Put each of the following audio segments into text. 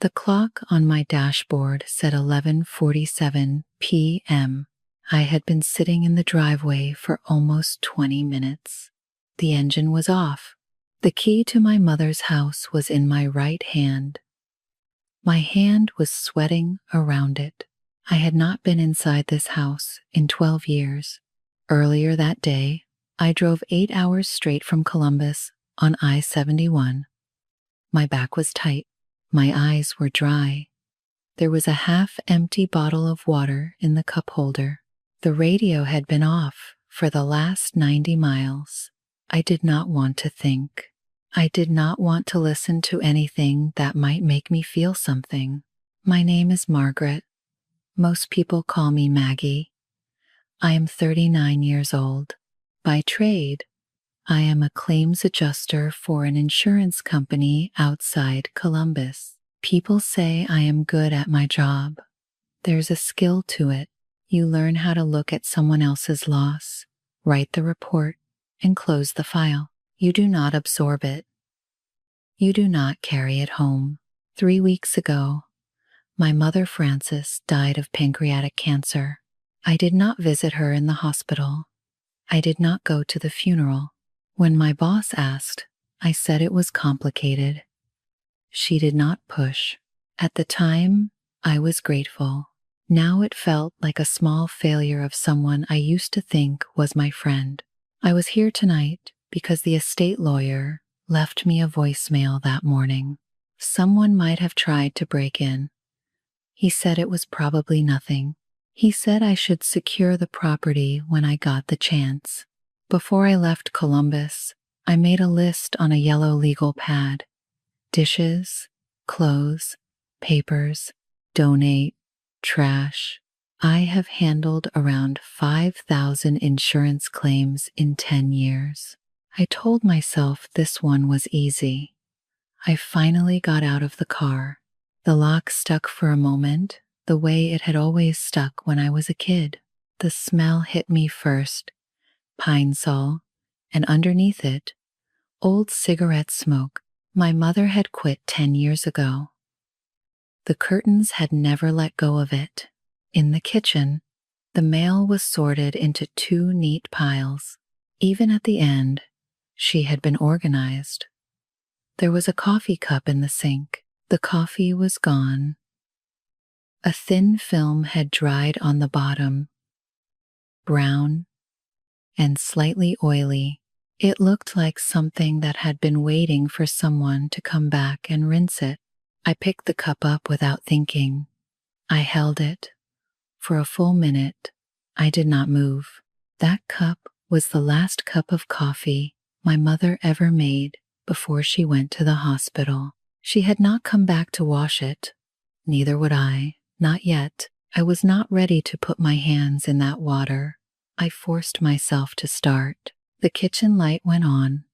The clock on my dashboard said 11:47 p.m. I had been sitting in the driveway for almost 20 minutes. The engine was off. The key to my mother's house was in my right hand. My hand was sweating around it. I had not been inside this house in 12 years. Earlier that day, I drove 8 hours straight from Columbus on I-71. My back was tight. My eyes were dry. There was a half-empty bottle of water in the cup holder. The radio had been off for the last 90 miles. I did not want to think. I did not want to listen to anything that might make me feel something. My name is Margaret. Most people call me Maggie. I am 39 years old. By trade, I am a claims adjuster for an insurance company outside Columbus. People say I am good at my job. There's a skill to it. You learn how to look at someone else's loss, write the report, and close the file. You do not absorb it. You do not carry it home. 3 weeks ago, my mother Frances died of pancreatic cancer. I did not visit her in the hospital. I did not go to the funeral. When my boss asked, I said it was complicated. She did not push. At the time, I was grateful. Now it felt like a small failure of someone I used to think was my friend. I was here tonight because the estate lawyer left me a voicemail that morning. Someone might have tried to break in. He said it was probably nothing. He said I should secure the property when I got the chance. Before I left Columbus, I made a list on a yellow legal pad. Dishes, clothes, papers, donate, trash. I have handled around 5,000 insurance claims in 10 years. I told myself this one was easy. I finally got out of the car. The lock stuck for a moment, the way it had always stuck when I was a kid. The smell hit me first, pine sol, and underneath it, old cigarette smoke. My mother had quit 10 years ago. The curtains had never let go of it. In the kitchen, the mail was sorted into 2 neat piles. Even at the end, she had been organized. There was a coffee cup in the sink. The coffee was gone. A thin film had dried on the bottom, brown and slightly oily. It looked like something that had been waiting for someone to come back and rinse it. I picked the cup up without thinking. I held it. For a full minute, I did not move. That cup was the last cup of coffee my mother ever made before she went to the hospital. She had not come back to wash it. Neither would I, not yet. I was not ready to put my hands in that water. I forced myself to start. The kitchen light went on.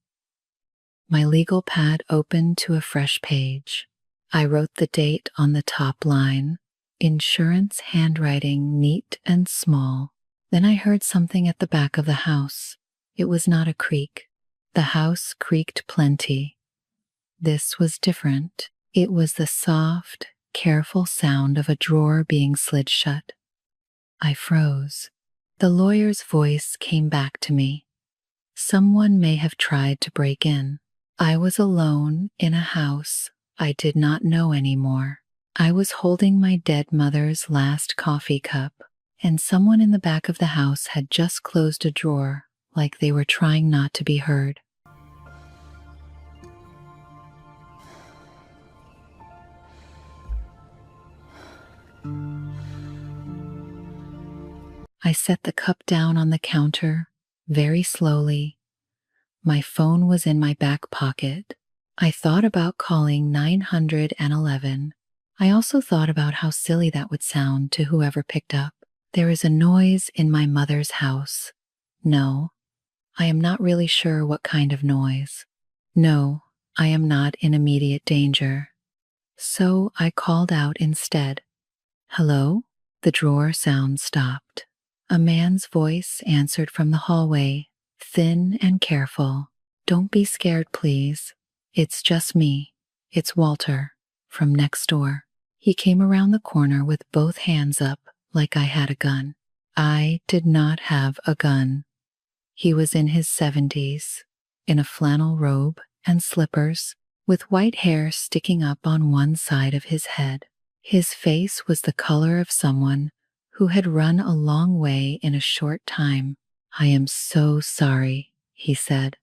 My legal pad opened to a fresh page. I wrote the date on the top line, insurance handwriting neat and small. Then I heard something at the back of the house. It was not a creak. The house creaked plenty. This was different. It was the soft, careful sound of a drawer being slid shut. I froze. The lawyer's voice came back to me. Someone may have tried to break in. I was alone in a house I did not know anymore. I was holding my dead mother's last coffee cup, and someone in the back of the house had just closed a drawer like they were trying not to be heard. I set the cup down on the counter very slowly. My phone was in my back pocket. I thought about calling 911. I also thought about how silly that would sound to whoever picked up. There is a noise in my mother's house. No, I am not really sure what kind of noise. No, I am not in immediate danger. So I called out instead. Hello? The drawer sound stopped. A man's voice answered from the hallway, thin and careful. Don't be scared, please. It's just me. It's Walter. from next door. He came around the corner with both hands up like I had a gun. I did not have a gun. He was in his 70s, in a flannel robe and slippers, with white hair sticking up on one side of his head. His face was the color of someone who had run a long way in a short time. "I am so sorry," he said.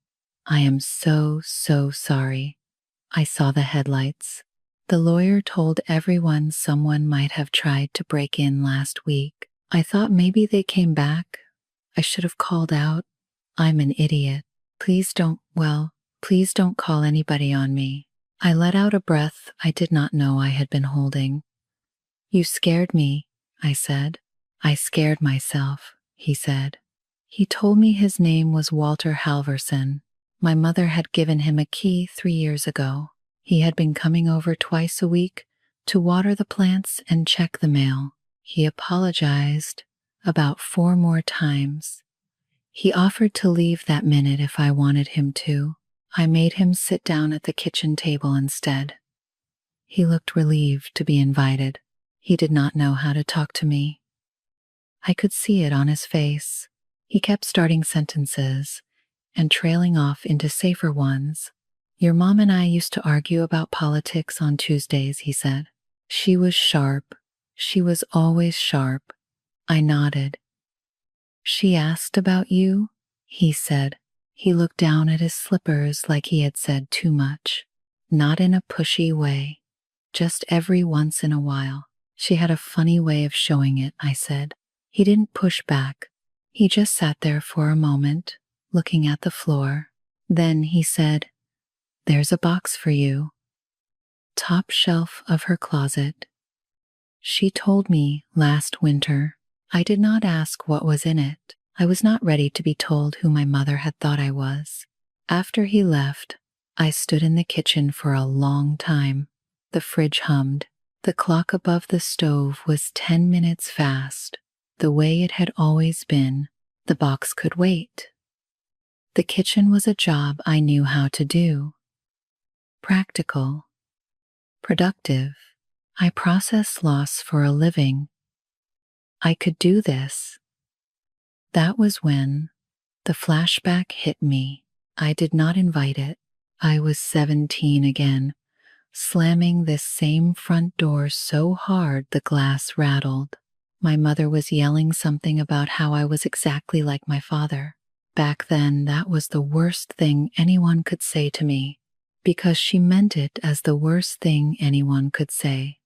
"I am so sorry." I saw the headlights. The lawyer told everyone someone might have tried to break in last week. I thought maybe they came back. I should have called out. I'm an idiot. Please don't call anybody on me. I let out a breath I did not know I had been holding. "You scared me," I said. "I scared myself," he said. He told me his name was Walter Halverson. My mother had given him a key 3 years ago. He had been coming over twice a week to water the plants and check the mail. He apologized about 4 more times. He offered to leave that minute if I wanted him to. I made him sit down at the kitchen table instead. He looked relieved to be invited. He did not know how to talk to me. I could see it on his face. He kept starting sentences and trailing off into safer ones. "Your mom and I used to argue about politics on Tuesdays," he said. "She was sharp. She was always sharp." I nodded. "She asked about you?" he said. He looked down at his slippers like he had said too much. Not in a pushy way, just every once in a while. "She had a funny way of showing it," I said. He didn't push back. He just sat there for a moment, looking at the floor. Then he said, "There's a box for you. Top shelf of her closet. She told me last winter." I did not ask what was in it. I was not ready to be told who my mother had thought I was. After he left, I stood in the kitchen for a long time. The fridge hummed. The clock above the stove was 10 minutes fast, the way it had always been. The box could wait. The kitchen was a job I knew how to do. Practical. Productive. I process loss for a living. I could do this. That was when the flashback hit me. I did not invite it. I was 17 again, slamming this same front door so hard the glass rattled. My mother was yelling something about how I was exactly like my father. Back then, that was the worst thing anyone could say to me, because she meant it as the worst thing anyone could say.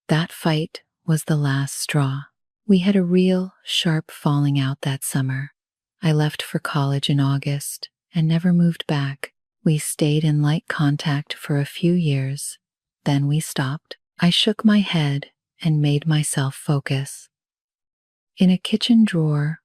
That fight was the last straw. We had a real, sharp falling out that summer. I left for college in August and never moved back. We stayed in light contact for a few years. Then we stopped. I shook my head and made myself focus. In a kitchen drawer,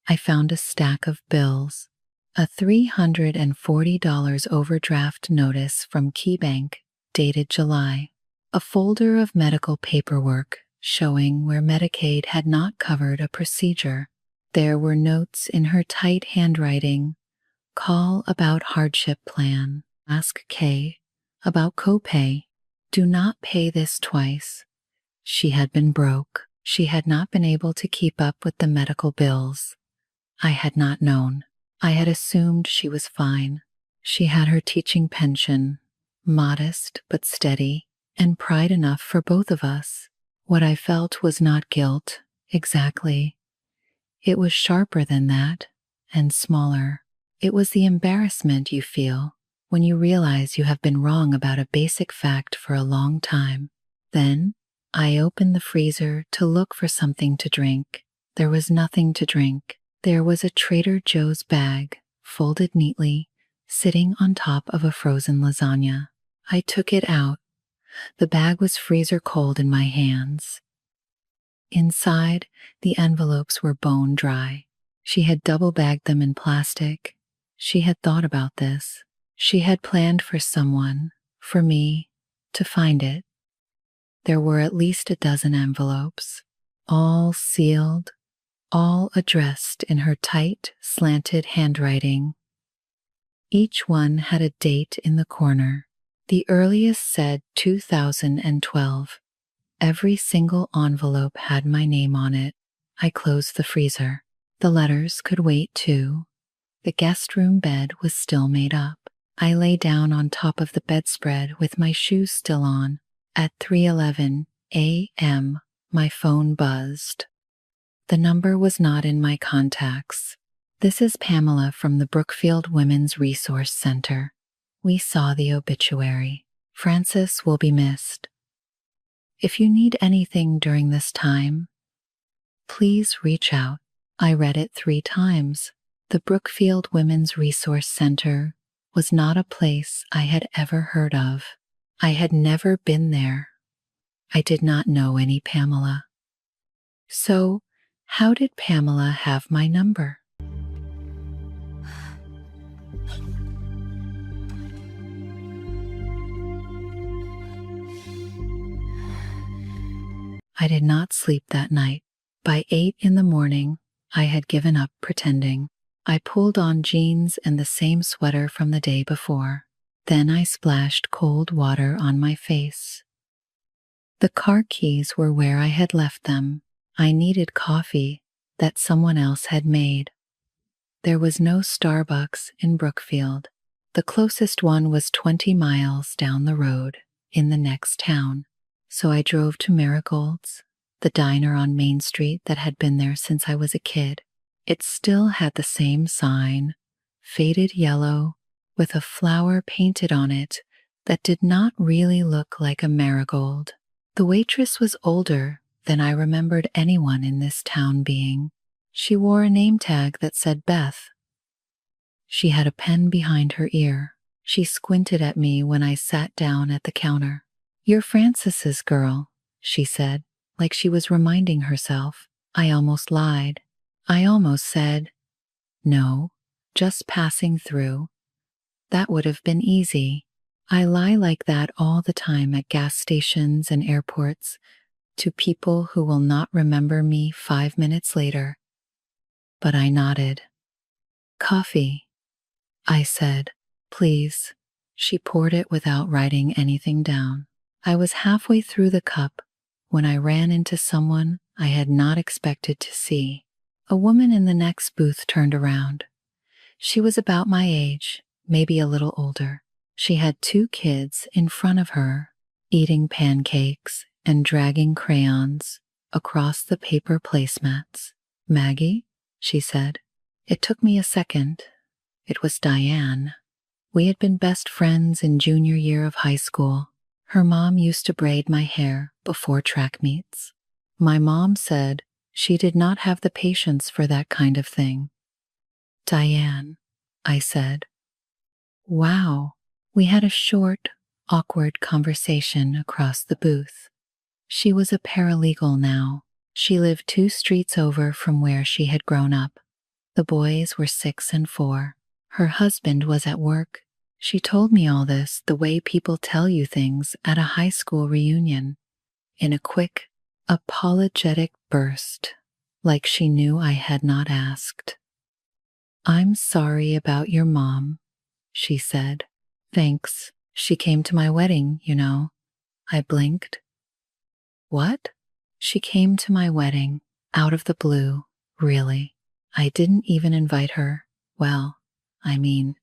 I found a stack of bills, a $340 overdraft notice from KeyBank dated July, a folder of medical paperwork showing where Medicaid had not covered a procedure. There were notes in her tight handwriting: "Call about hardship plan. Ask K about copay. Do not pay this twice." She had been broke. She had not been able to keep up with the medical bills. I had not known. I had assumed she was fine. She had her teaching pension, modest but steady, and pride enough for both of us. What I felt was not guilt, exactly. It was sharper than that, and smaller. It was the embarrassment you feel when you realize you have been wrong about a basic fact for a long time. Then, I opened the freezer to look for something to drink. There was nothing to drink. There was a Trader Joe's bag, folded neatly, sitting on top of a frozen lasagna. I took it out. The bag was freezer cold in my hands. Inside, the envelopes were bone dry. She had double-bagged them in plastic. She had thought about this. She had planned for someone, for me, to find it. There were at least a dozen envelopes, all sealed, all addressed in her tight, slanted handwriting. Each one had a date in the corner. The earliest said 2012. Every single envelope had my name on it. I closed the freezer. The letters could wait too. The guest room bed was still made up. I lay down on top of the bedspread with my shoes still on. At 3:11 a.m., my phone buzzed. The number was not in my contacts. "This is Pamela from the Brookfield Women's Resource Center. We saw the obituary. Frances will be missed. If you need anything during this time, please reach out." I read it 3 times. The Brookfield Women's Resource Center was not a place I had ever heard of. I had never been there. I did not know any Pamela. So, how did Pamela have my number? I did not sleep that night. By 8 in the morning, I had given up pretending. I pulled on jeans and the same sweater from the day before. Then I splashed cold water on my face. The car keys were where I had left them. I needed coffee that someone else had made. There was no Starbucks in Brookfield. The closest one was 20 miles down the road in the next town. So I drove to Marigold's, the diner on Main Street that had been there since I was a kid. It still had the same sign, faded yellow, with a flower painted on it that did not really look like a marigold. The waitress was older than I remembered anyone in this town being. She wore a name tag that said Beth. She had a pen behind her ear. She squinted at me when I sat down at the counter. "You're Frances's girl," she said, like she was reminding herself. I almost lied. I almost said, "No, just passing through." That would have been easy. I lie like that all the time at gas stations and airports to people who will not remember me 5 minutes later. But I nodded. "Coffee," I said. "Please." She poured it without writing anything down. I was halfway through the cup when I ran into someone I had not expected to see. A woman in the next booth turned around. She was about my age, maybe a little older. She had 2 kids in front of her, eating pancakes and dragging crayons across the paper placemats. "Maggie?" she said. It took me a second. It was Diane. We had been best friends in junior year of high school. Her mom used to braid my hair before track meets. My mom said she did not have the patience for that kind of thing. "Diane," I said. "Wow." We had a short, awkward conversation across the booth. She was a paralegal now. She lived 2 streets over from where she had grown up. The boys were 6 and 4. Her husband was at work. She told me all this the way people tell you things at a high school reunion, in a quick, apologetic burst, like she knew I had not asked. "I'm sorry about your mom," she said. "Thanks. She came to my wedding, you know." I blinked. "What?" "She came to my wedding, out of the blue, really. I didn't even invite her. Well, I mean,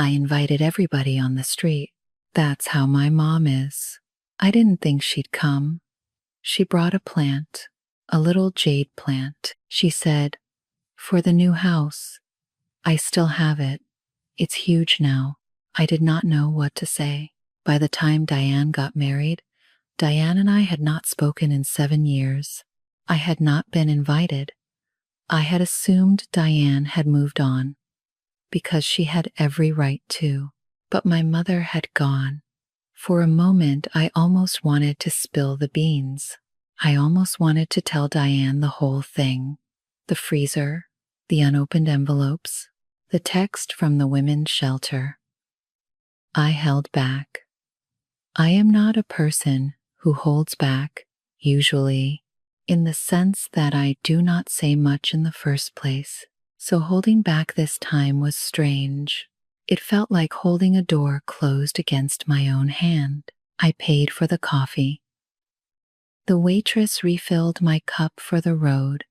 I invited everybody on the street. That's how my mom is. I didn't think she'd come. She brought a plant, a little jade plant. She said, for the new house. I still have it. It's huge now." I did not know what to say. By the time Diane got married, Diane and I had not spoken in 7 years. I had not been invited. I had assumed Diane had moved on, because she had every right to. But my mother had gone. For a moment, I almost wanted to spill the beans. I almost wanted to tell Diane the whole thing. The freezer, the unopened envelopes, the text from the women's shelter. I held back. I am not a person who holds back, usually, in the sense that I do not say much in the first place. So holding back this time was strange. It felt like holding a door closed against my own hand. I paid for the coffee. The waitress refilled my cup for the road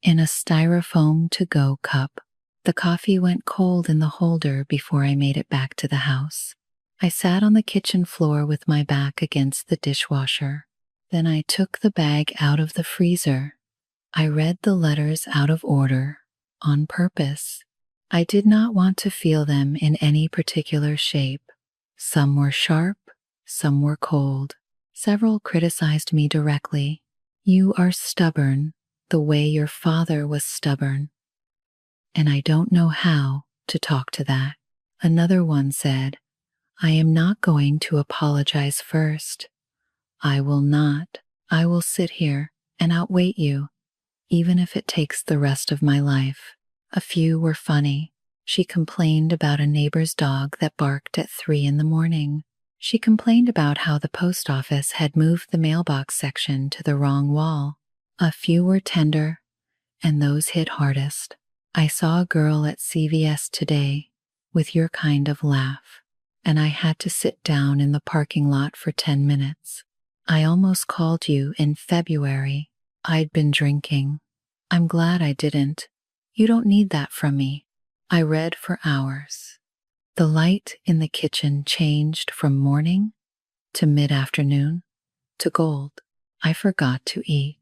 in a styrofoam to-go cup. The coffee went cold in the holder before I made it back to the house. I sat on the kitchen floor with my back against the dishwasher. Then I took the bag out of the freezer. I read the letters out of order, on purpose. I did not want to feel them in any particular shape. Some were sharp, some were cold. Several criticized me directly. You are stubborn, the way your father was stubborn. And I don't know how to talk to that. Another one said, I am not going to apologize first. I will not. I will sit here and outwait you, even if it takes the rest of my life. A few were funny. She complained about a neighbor's dog that barked at 3 in the morning. She complained about how the post office had moved the mailbox section to the wrong wall. A few were tender, and those hit hardest. I saw a girl at CVS today with your kind of laugh, and I had to sit down in the parking lot for 10 minutes. I almost called you in February. I'd been drinking. I'm glad I didn't. You don't need that from me. I read for hours. The light in the kitchen changed from morning to mid-afternoon to gold. I forgot to eat.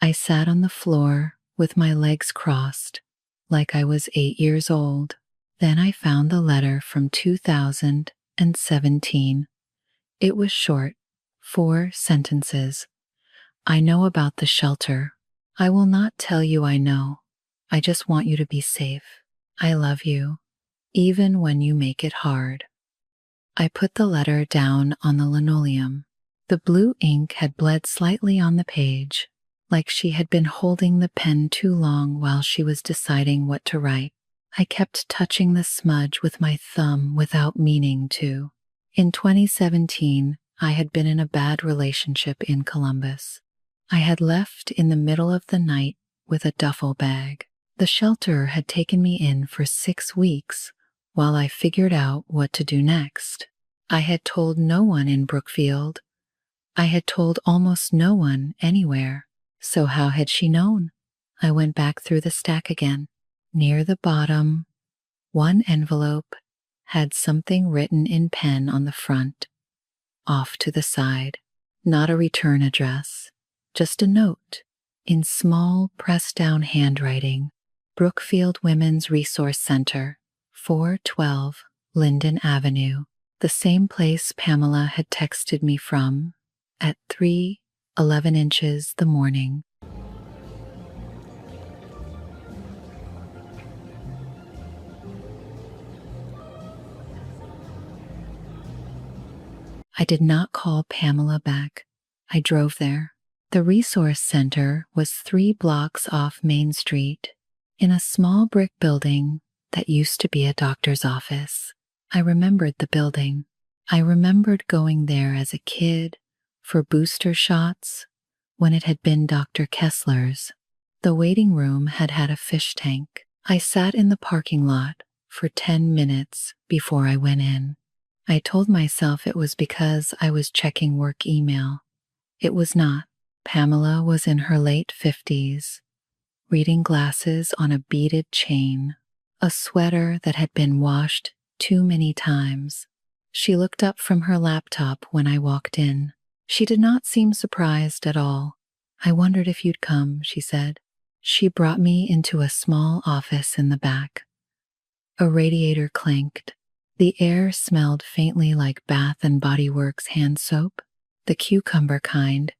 I sat on the floor with my legs crossed, like I was 8 years old. Then I found the letter from 2017. It was short, 4 sentences. I know about the shelter. I will not tell you I know. I just want you to be safe. I love you, even when you make it hard. I put the letter down on the linoleum. The blue ink had bled slightly on the page, like she had been holding the pen too long while she was deciding what to write. I kept touching the smudge with my thumb without meaning to. In 2017, I had been in a bad relationship in Columbus. I had left in the middle of the night with a duffel bag. The shelter had taken me in for 6 weeks while I figured out what to do next. I had told no one in Brookfield. I had told almost no one anywhere. So how had she known? I went back through the stack again. Near the bottom, one envelope had something written in pen on the front. Off to the side. Not a return address, just a note in small pressed-down handwriting. Brookfield Women's Resource Center, 412 Linden Avenue, the same place Pamela had texted me from at 3:11 inches the morning. I did not call Pamela back. I drove there. The resource center was 3 blocks off Main Street, in a small brick building that used to be a doctor's office. I remembered the building. I remembered going there as a kid for booster shots when it had been Dr. Kessler's. The waiting room had had a fish tank. I sat in the parking lot for 10 minutes before I went in. I told myself it was because I was checking work email. It was not. Pamela was in her late 50s, reading glasses on a beaded chain, a sweater that had been washed too many times. She looked up from her laptop when I walked in. She did not seem surprised at all. I wondered if you'd come, she said. She brought me into a small office in the back. A radiator clanked. The air smelled faintly like Bath and Body Works hand soap, the cucumber kind,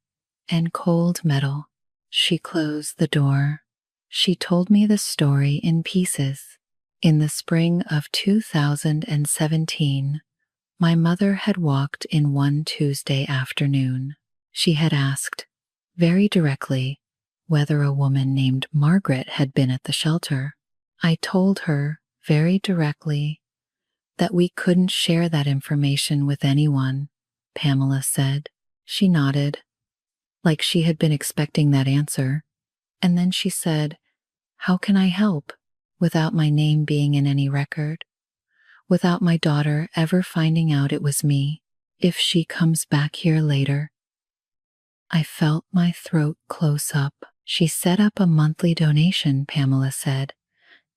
and cold metal. She closed the door. She told me the story in pieces. In the spring of 2017, my mother had walked in one Tuesday afternoon. She had asked, very directly, whether a woman named Margaret had been at the shelter. I told her, very directly, that we couldn't share that information with anyone, Pamela said. She nodded, like she had been expecting that answer, and then she said, how can I help without my name being in any record? without my daughter ever finding out it was me, if she comes back here later. I felt my throat close up. She set up a monthly donation, Pamela said.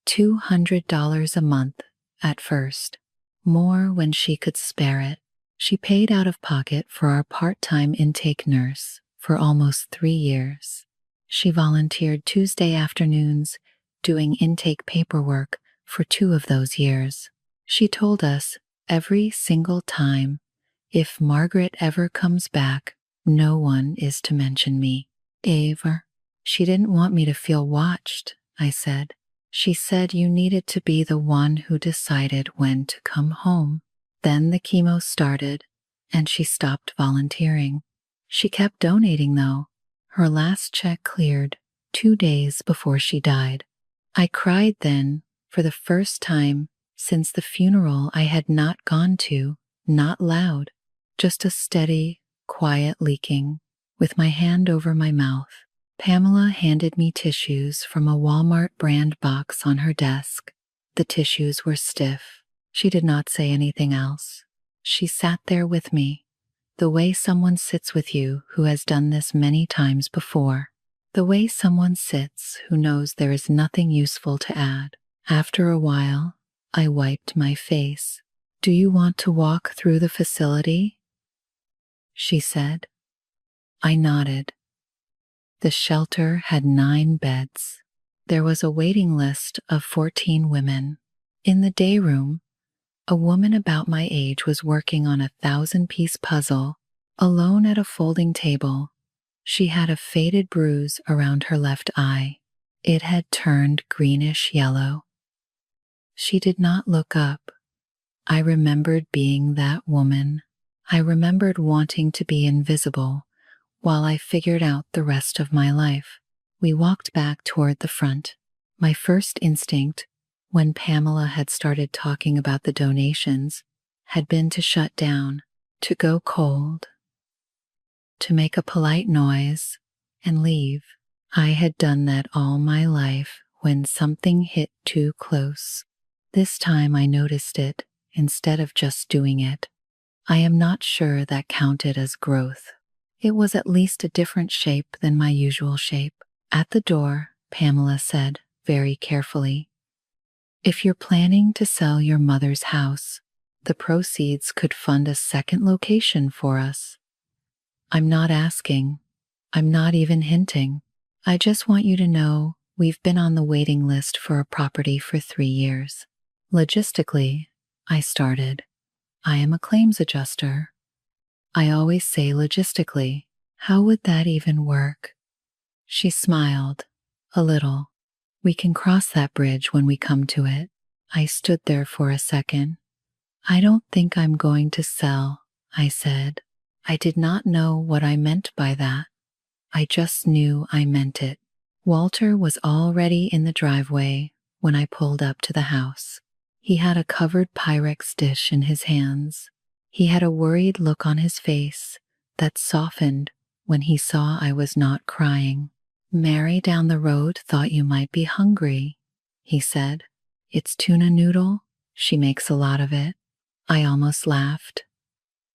$200 a month at first, more when she could spare it. She paid out of pocket for our part-time intake nurse for almost 3 years. She volunteered Tuesday afternoons doing intake paperwork for 2 of those years. She told us every single time, if Margaret ever comes back, no one is to mention me. Ever. She didn't want me to feel watched, I said. She said you needed to be the one who decided when to come home. Then the chemo started, and she stopped volunteering. She kept donating, though. Her last check cleared 2 days before she died. I cried then, for the first time since the funeral I had not gone to, not loud, just a steady, quiet leaking, with my hand over my mouth. Pamela handed me tissues from a Walmart brand box on her desk. The tissues were stiff. She did not say anything else. She sat there with me, the way someone sits with you who has done this many times before, the way someone sits who knows there is nothing useful to add. After a while, I wiped my face. "Do you want to walk through the facility?" she said. I nodded. The shelter had 9 beds. There was a waiting list of 14 women. In the day room, a woman about my age was working on a 1,000-piece puzzle, alone at a folding table. She had a faded bruise around her left eye. It had turned greenish yellow. She did not look up. I remembered being that woman. I remembered wanting to be invisible while I figured out the rest of my life. We walked back toward the front. My first instinct, when Pamela had started talking about the donations, had been to shut down, to go cold, to make a polite noise and leave. I had done that all my life when something hit too close. This time I noticed it instead of just doing it. I am not sure that counted as growth. It was at least a different shape than my usual shape. At the door, Pamela said, very carefully, "If you're planning to sell your mother's house, the proceeds could fund a second location for us. I'm not asking. I'm not even hinting. I just want you to know we've been on the waiting list for a property for 3 years. Logistically," I started. "I am a claims adjuster. I always say logistically. How would that even work?" She smiled, a little. "We can cross that bridge when we come to it." I stood there for a second. "I don't think I'm going to sell," I said. I did not know what I meant by that. I just knew I meant it. Walter was already in the driveway when I pulled up to the house. He had a covered Pyrex dish in his hands. He had a worried look on his face that softened when he saw I was not crying. "Mary down the road thought you might be hungry," he said. "It's tuna noodle. She makes a lot of it." I almost laughed.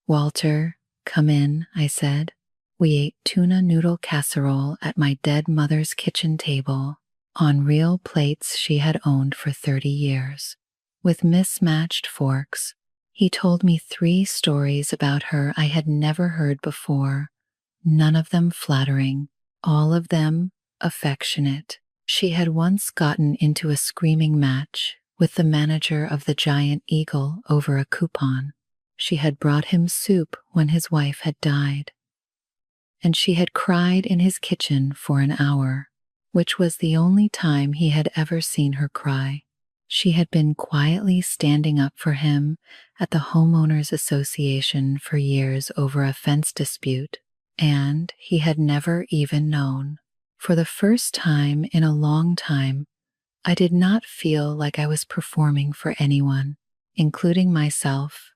"Walter, come in," I said. We ate tuna noodle casserole at my dead mother's kitchen table, on real plates she had owned for 30 years. With mismatched forks, he told me 3 stories about her I had never heard before, none of them flattering, all of them affectionate. She had once gotten into a screaming match with the manager of the Giant Eagle over a coupon. She had brought him soup when his wife had died. And she had cried in his kitchen for an hour, which was the only time he had ever seen her cry. She had been quietly standing up for him at the Homeowners Association for years over a fence dispute, and he had never even known. For the first time in a long time, I did not feel like I was performing for anyone, including myself.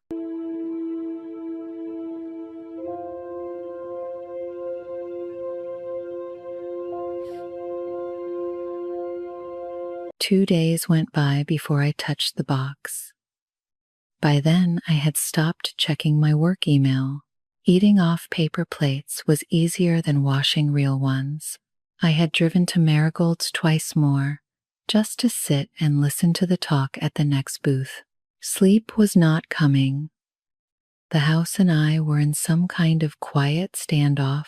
Two days went by before I touched the box. By then, I had stopped checking my work email. Eating off paper plates was easier than washing real ones. I had driven to Marigold's twice more, just to sit and listen to the talk at the next booth. Sleep was not coming. The house and I were in some kind of quiet standoff,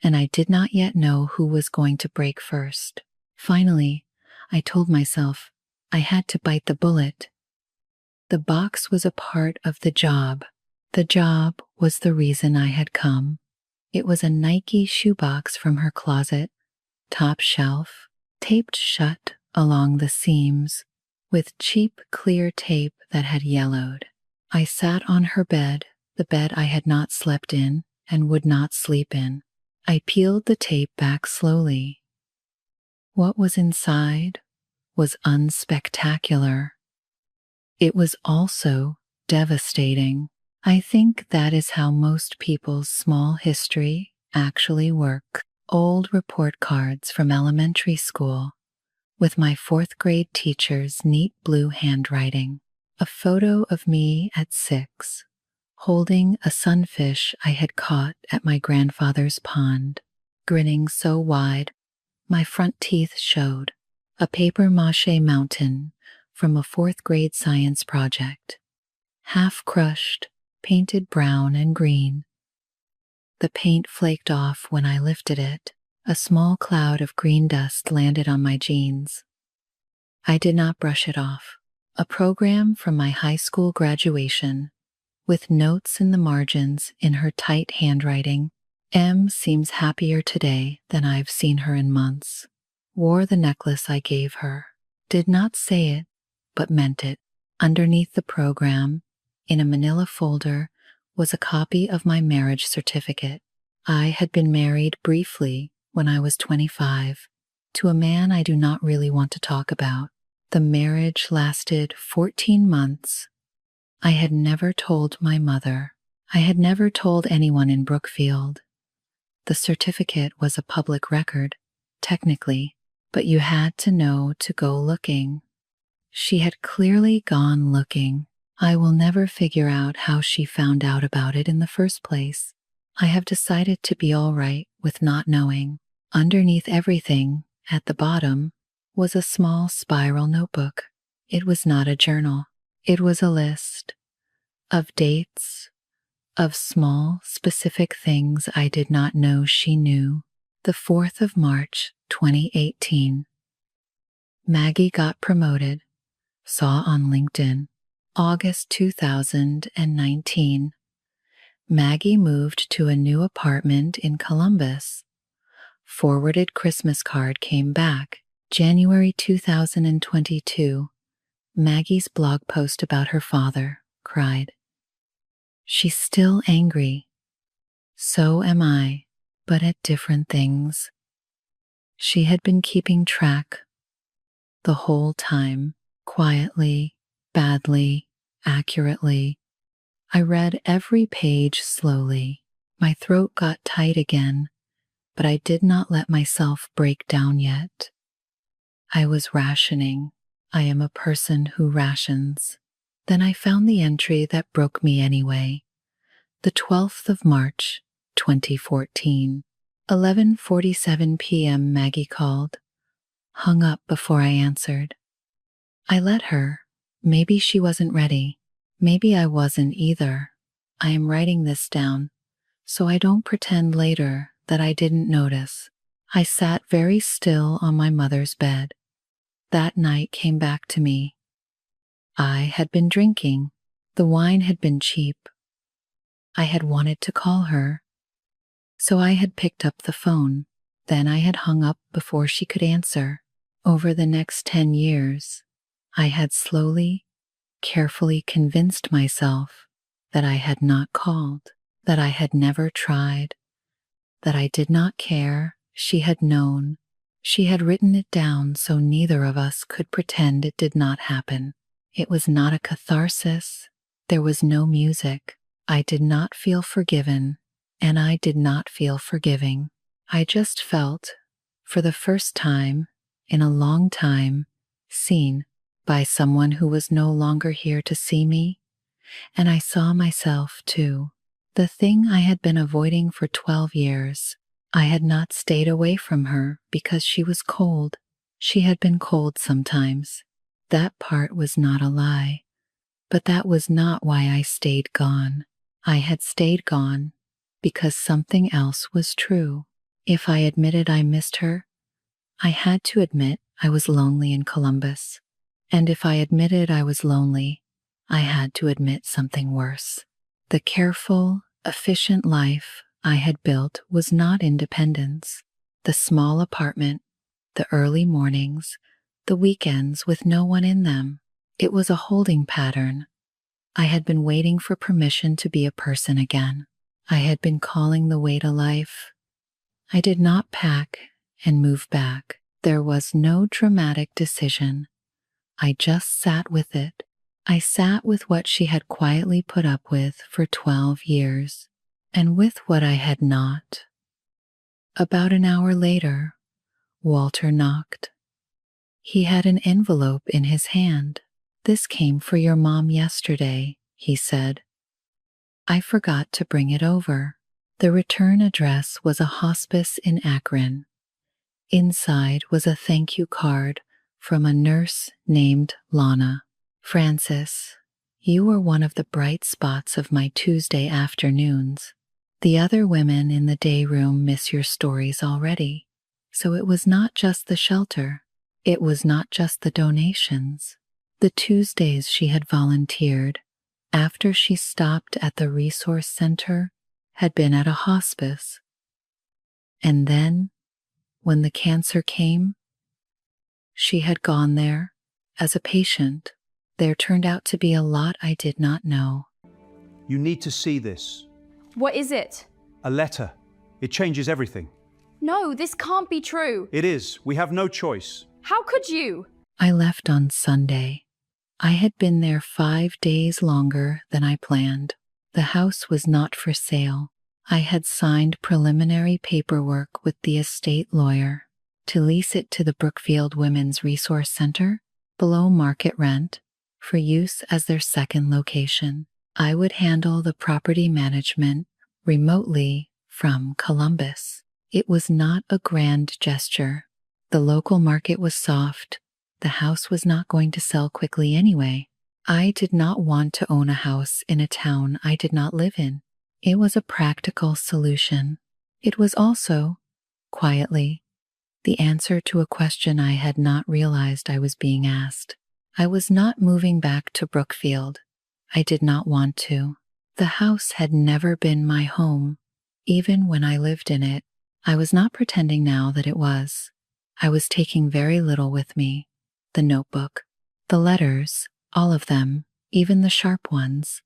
and I did not yet know who was going to break first. Finally, I told myself I had to bite the bullet. The box was a part of the job. The job was the reason I had come. It was a Nike shoebox from her closet, top shelf, taped shut along the seams, with cheap clear tape that had yellowed. I sat on her bed, the bed I had not slept in and would not sleep in. I peeled the tape back slowly. What was inside was unspectacular. It was also devastating. I think that is how most people's small history actually work. Old report cards from elementary school, with my fourth grade teacher's neat blue handwriting. A photo of me at 6, holding a sunfish I had caught at my grandfather's pond, grinning so wide my front teeth showed. A papier-mâché mountain from a fourth grade science project, half crushed, painted brown and green. The paint flaked off when I lifted it. A small cloud of green dust landed on my jeans. I did not brush it off. A program from my high school graduation, with notes in the margins in her tight handwriting. M seems happier today than I've seen her in months. Wore the necklace I gave her. Did not say it, but meant it. Underneath the program, in a manila folder, was a copy of my marriage certificate. I had been married briefly when I was 25 to a man I do not really want to talk about. The marriage lasted 14 months. I had never told my mother. I had never told anyone in Brookfield. The certificate was a public record, technically, but you had to know to go looking. She had clearly gone looking. I will never figure out how she found out about it in the first place. I have decided to be all right with not knowing. Underneath everything, at the bottom, was a small spiral notebook. It was not a journal. It was a list of dates, of small, specific things I did not know she knew. The 4th of March, 2018. Maggie got promoted. Saw on LinkedIn. August 2019. Maggie moved to a new apartment in Columbus. Forwarded Christmas card came back. January 2022. Maggie's blog post about her father. Cried. She's still angry. So am I, but at different things. She had been keeping track the whole time, quietly, badly, accurately. I read every page slowly. My throat got tight again, but I did not let myself break down yet. I was rationing. I am a person who rations. Then I found the entry that broke me anyway. The 12th of March, 2014. 11:47 p.m. Maggie called. Hung up before I answered. I let her. Maybe she wasn't ready. Maybe I wasn't either. I am writing this down, so I don't pretend later that I didn't notice. I sat very still on my mother's bed. That night came back to me. I had been drinking. The wine had been cheap. I had wanted to call her, so I had picked up the phone. Then I had hung up before she could answer. Over the next 10 years, I had slowly, carefully convinced myself that I had not called, that I had never tried, that I did not care. She had known. She had written it down so neither of us could pretend it did not happen. It was not a catharsis. There was no music. I did not feel forgiven, and I did not feel forgiving. I just felt, for the first time in a long time, seen by someone who was no longer here to see me, And I saw myself, too. The thing I had been avoiding for 12 years. I had not stayed away from her because she was cold. She had been cold sometimes. That part was not a lie. But that was not why I stayed gone. I had stayed gone because something else was true. If I admitted I missed her, I had to admit I was lonely in Columbus. And if I admitted I was lonely, I had to admit something worse. The careful, efficient life I had built was not independence. The small apartment, the early mornings, the weekends with no one in them. It was a holding pattern. I had been waiting for permission to be a person again. I had been calling the wait a life. I did not pack and move back. There was no dramatic decision. I just sat with it. I sat with what she had quietly put up with for 12 years, and with what I had not. About an hour later, Walter knocked. He had an envelope in his hand. "This came for your mom yesterday," he said. I forgot to bring it over. The return address was a hospice in Akron. Inside was a thank you card from a nurse named Lana. "Francis, you were one of the bright spots of my Tuesday afternoons. The other women in the day room miss your stories already. So it was not just the shelter. It was not just the donations. The Tuesdays she had volunteered, after she stopped at the resource center, had been at a hospice. And then, when the cancer came, she had gone there as a patient. There turned out to be a lot I did not know." You need to see this. What is it? A letter. It changes everything. No, this can't be true. It is. We have no choice. How could you? I left on Sunday. I had been there 5 days longer than I planned. The house was not for sale. I had signed preliminary paperwork with the estate lawyer to lease it to the Brookfield Women's Resource Center below market rent for use as their second location. I would handle the property management remotely from Columbus. It was not a grand gesture. The local market was soft. The house was not going to sell quickly anyway. I did not want to own a house in a town I did not live in. It was a practical solution. It was also, quietly, the answer to a question I had not realized I was being asked. I was not moving back to Brookfield. I did not want to. The house had never been my home, even when I lived in it. I was not pretending now that it was. I was taking very little with me. The notebook, the letters, all of them, even the sharp ones,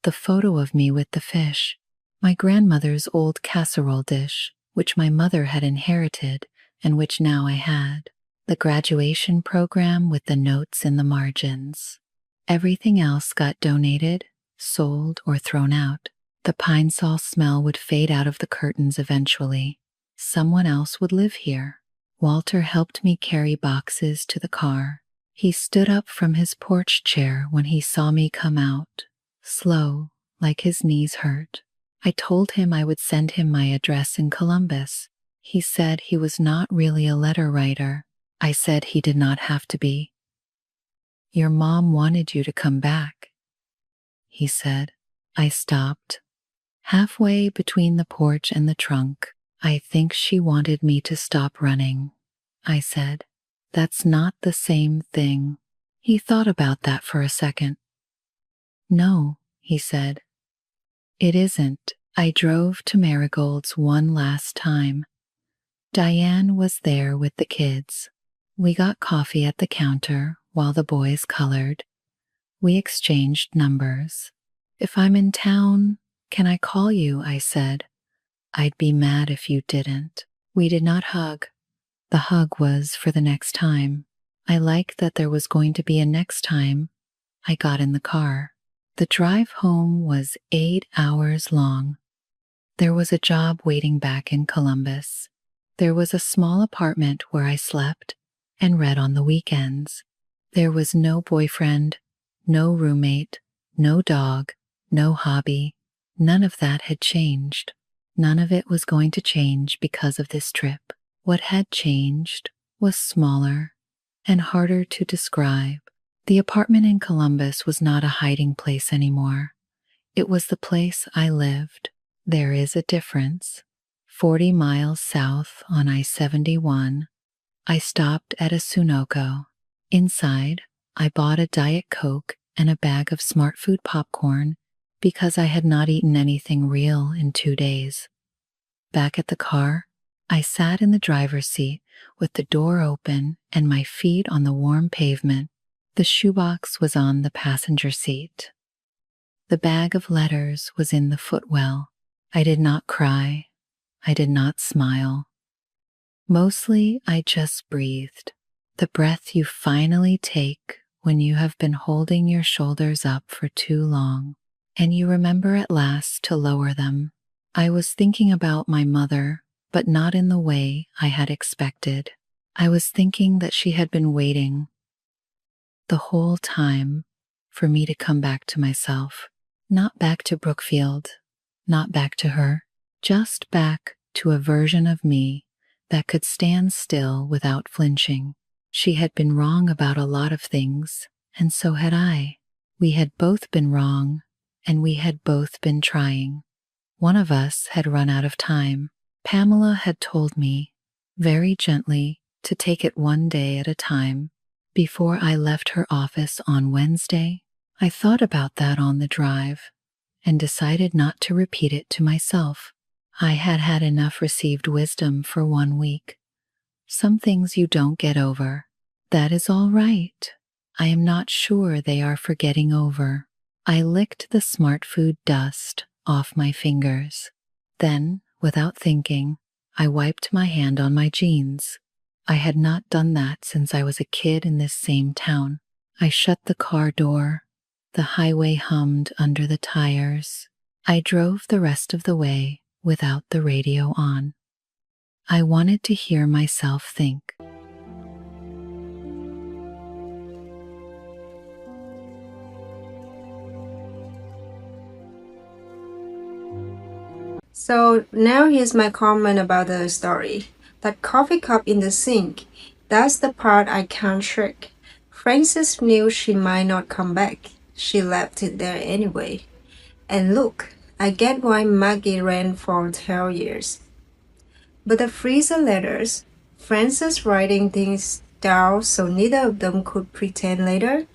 the photo of me with the fish, my grandmother's old casserole dish, which my mother had inherited and which now I had, the graduation program with the notes in the margins. Everything else got donated, sold, or thrown out. The pine sol smell would fade out of the curtains eventually. Someone else would live here. Walter helped me carry boxes to the car. He stood up from his porch chair when he saw me come out, slow, like his knees hurt. I told him I would send him my address in Columbus. He said he was not really a letter writer. I said he did not have to be. "Your mom wanted you to come back," he said. I stopped, halfway between the porch and the trunk. "I think she wanted me to stop running," I said. "That's not the same thing." He thought about that for a second. "No," he said. "It isn't." I drove to Marigold's one last time. Diane was there with the kids. We got coffee at the counter while the boys colored. We exchanged numbers. "If I'm in town, can I call you?" I said. "I'd be mad if you didn't." We did not hug. The hug was for the next time. I liked that there was going to be a next time. I got in the car. The drive home was 8 hours long. There was a job waiting back in Columbus. There was a small apartment where I slept and read on the weekends. There was no boyfriend, no roommate, No dog, no hobby, none of that had changed. None of it was going to change because of this trip. What had changed was smaller and harder to describe. The apartment in Columbus was not a hiding place anymore. It was the place I lived. There is a difference. 40 miles south on I-71, I stopped at a Sunoco. Inside, I bought a Diet Coke and a bag of Smart Food popcorn because I had not eaten anything real in 2 days. Back at the car, I sat in the driver's seat with the door open and my feet on the warm pavement. The shoebox was on the passenger seat. The bag of letters was in the footwell. I did not cry. I did not smile. Mostly, I just breathed. The breath you finally take when you have been holding your shoulders up for too long, and you remember at last to lower them. I was thinking about my mother, but not in the way I had expected. I was thinking that she had been waiting the whole time for me to come back to myself. Not back to Brookfield, not back to her, just back to a version of me that could stand still without flinching. She had been wrong about a lot of things, and so had I. We had both been wrong, and we had both been trying. One of us had run out of time. Pamela had told me, very gently, to take it one day at a time. Before I left her office on Wednesday, I thought about that on the drive and decided not to repeat it to myself. I had had enough received wisdom for 1 week. Some things you don't get over. That is all right. I am not sure they are for getting over. I licked the Smart Food dust off my fingers. Then, without thinking, I wiped my hand on my jeans. I had not done that since I was a kid in this same town. I shut the car door. The highway hummed under the tires. I drove the rest of the way without the radio on. I wanted to hear myself think. So now here's my comment about the story. That coffee cup in the sink, that's the part I can't shake. Frances knew she might not come back. She left it there anyway. And look, I get why Maggie ran for 12 years. But the freezer letters, Frances writing things down so neither of them could pretend later,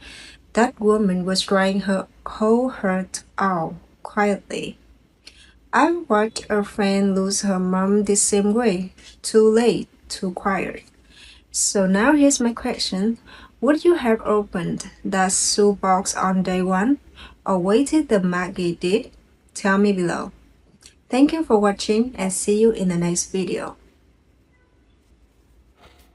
that woman was trying her whole heart out quietly. I watched a friend lose her mom the same way. Too late, too quiet. So now here's my question. Would you have opened that shoebox on day one or waited the Maggie did? Tell me below. Thank you for watching and see you in the next video.